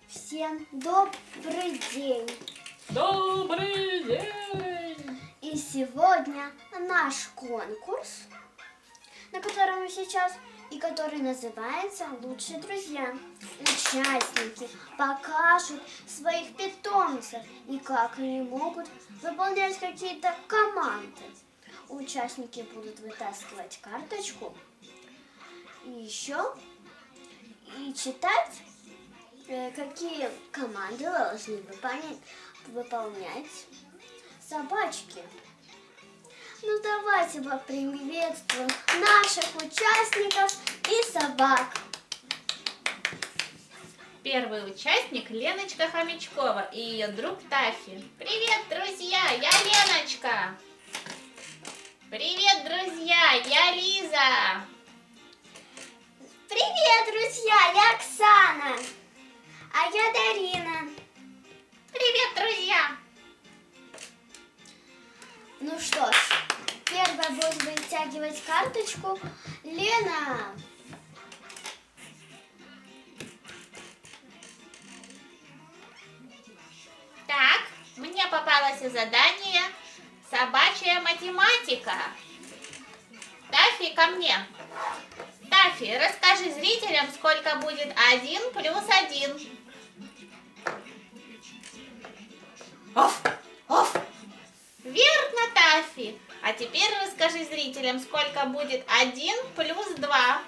Всем добрый день! Добрый день! И сегодня наш конкурс, на котором мы сейчас, и который называется «Лучшие друзья». Участники покажут своих питомцев и как они могут выполнять какие-то команды. Участники будут вытаскивать карточку и еще и читать, какие команды должны выполнять собачки. Ну давайте поприветствуем наших участников и собак. Первый участник Леночка Хомячкова и ее друг Тафи. Привет, друзья, я Леночка. Привет, друзья, я Лиза. Привет, друзья, я Оксана. А я Дарина. Привет, друзья. Ну что ж, первая будет вытягивать карточку Лена. Так, мне попалось задание «Собачья математика». Тафи, ко мне. Тафи, расскажи зрителям, сколько будет 1 плюс 1. Оф, оф. Верно, Тафи. А теперь расскажи зрителям, сколько будет 1 плюс 2.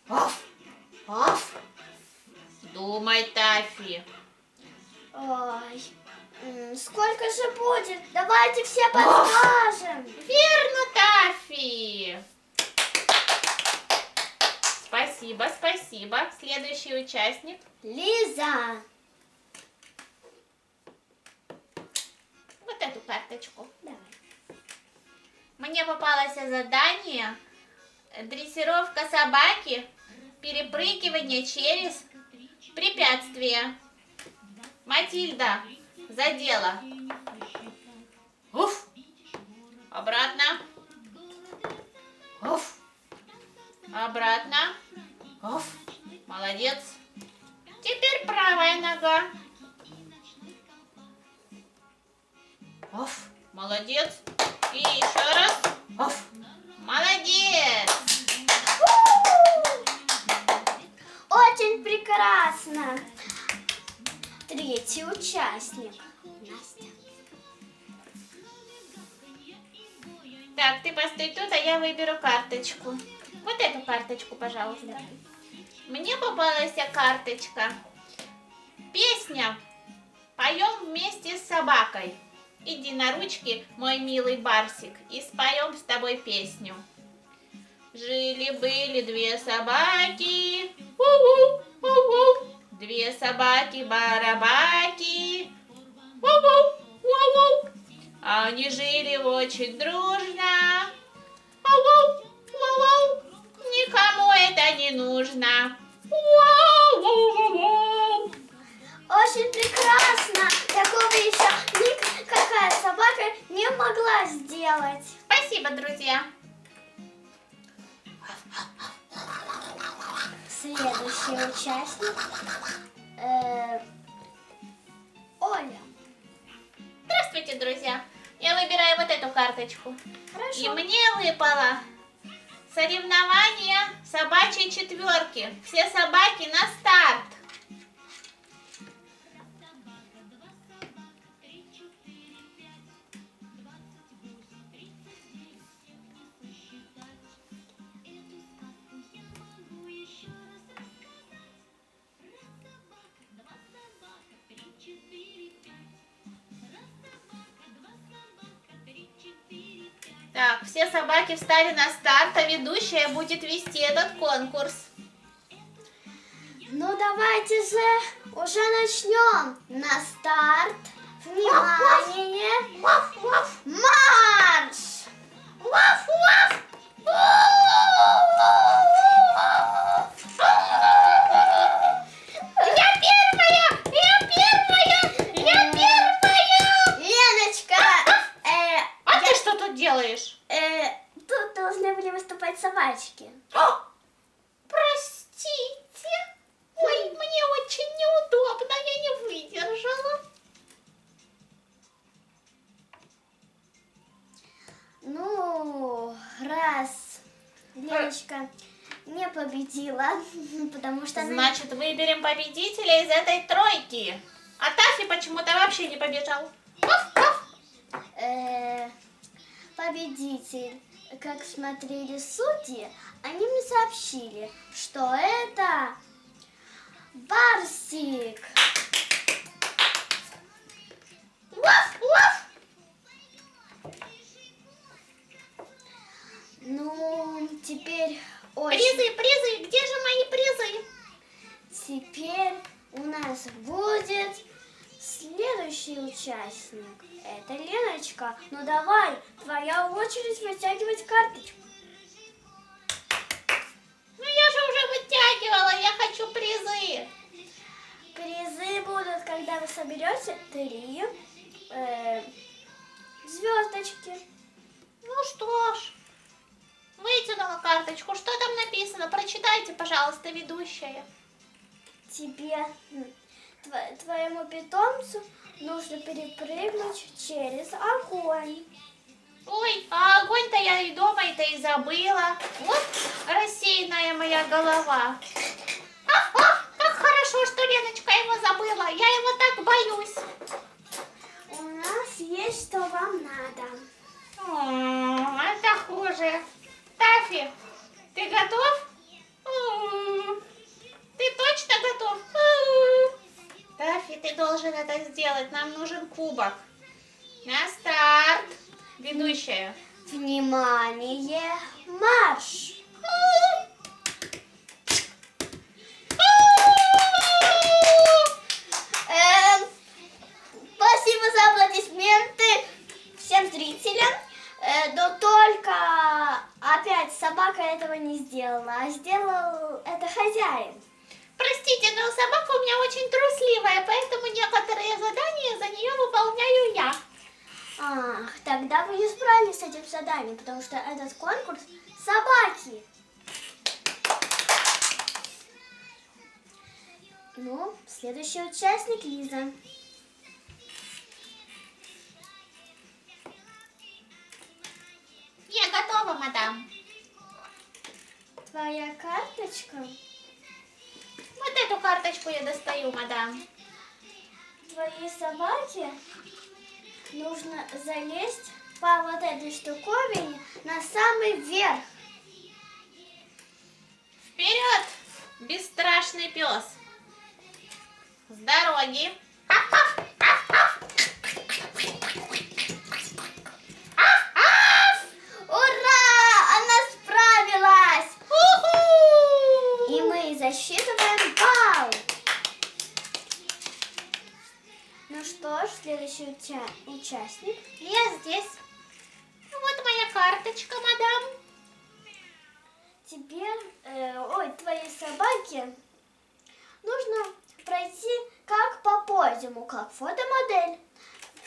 Оф, оф. Думай, Тафи. Ой, сколько же будет? Давайте все подскажем. Верно, Тафи. Спасибо, спасибо. Следующий участник. Лиза. Вот эту карточку. Давай. Мне попалось задание дрессировка собаки, перепрыгивание через препятствия. Матильда, за дело. Уф. Обратно. Уф. Обратно. Уф. Молодец. Теперь правая нога. Уф. Молодец. И еще раз. Уф. Молодец. Очень прекрасно. Третий участник. Настя. Так, ты постой тут, а я выберу карточку. Вот эту карточку, пожалуйста. Мне попалась карточка. Песня. Поем вместе с собакой. Иди на ручки, мой милый барсик, и споем с тобой песню. Жили-были две собаки. У-у, у-у. Две собаки-барабаки. У-у, у-у. Они жили очень дружно. У-у, у-у. Никому это не нужно. У-у-у-у. Очень прекрасно. Такого еще никакая собака не могла сделать. Спасибо, друзья. Следующий участник. Оля. Здравствуйте, друзья. Я выбираю вот эту карточку. Хорошо. И мне выпало соревнование собачьей четверки. Все собаки на старт. Так, все собаки встали на старт, а ведущая будет вести этот конкурс. Ну давайте же уже начнем. На старт. Внимание. Марш! Я первая! Я первая! Я первая! Леночка, А ты что тут делаешь? тут должны были выступать собачки. Простите. Ой, мне очень неудобно. победила, потому что... Значит, выберем победителя из этой тройки. А Тафи почему-то вообще не побежал. Победитель, как смотрели судьи, они мне сообщили, что это Барсик. Уф, уф. Ну, теперь очень... Призы, где же мои призы? Теперь у нас будет следующий участник. Это Леночка. Ну давай, твоя очередь вытягивать карточку. Ну я же уже вытягивала, я хочу призы. Призы будут, когда вы соберете 3 звездочки. Ну что ж, вытянула карточку. Что там написано? Прочитайте, пожалуйста, ведущая. Тебе, твоему питомцу, нужно перепрыгнуть через огонь. Ой, а огонь-то я и дома-то и забыла. Вот рассеянная моя голова. Как хорошо, что Леночка его забыла. Я его так боюсь. У нас есть, что вам надо. Это хуже. Тафи, ты готов? Ты точно готов? Тафи, ты должен это сделать. Нам нужен кубок. На старт. Ведущая. Внимание, марш! Спасибо за аплодисменты всем зрителям. Но только опять собака этого не сделала, а сделал это хозяин. Простите, но собака у меня очень трусливая, поэтому некоторые задания за нее выполняю я. Ах, тогда вы не справились с этим заданием, потому что этот конкурс собаки. Ну, следующий участник Лиза. Я готова, мадам. Твоя карточка. Вот эту карточку я достаю, мадам. Твоей собаке нужно залезть по вот этой штуковине на самый верх. Вперед, бесстрашный пес. С дороги. Ура! Она справилась! У-ху! И мы засчитываем балл. Ну что ж, следующий участник. Я здесь. Вот моя карточка, мадам. Тебе, твоей собаке нужно пройти как по подиуму, как фотомодель.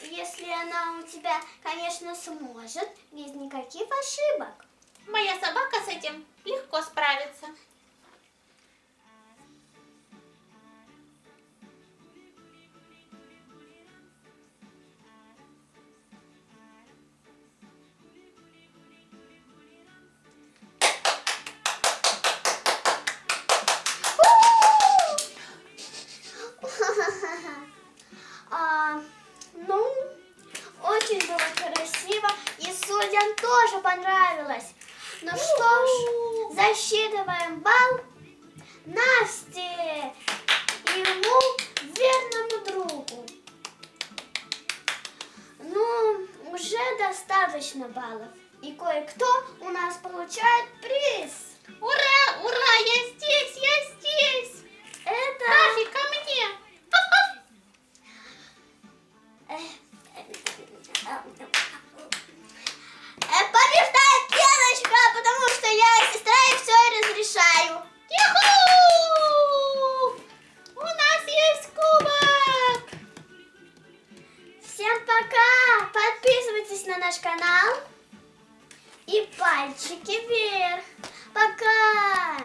Если она у тебя, конечно, сможет, без никаких ошибок. Моя собака с этим легко справится. Ну, очень было красиво, и судьям тоже понравилось. Ну что ж, засчитываем балл Насте и ему верному другу. Ну, уже достаточно баллов. И кое-кто у нас получает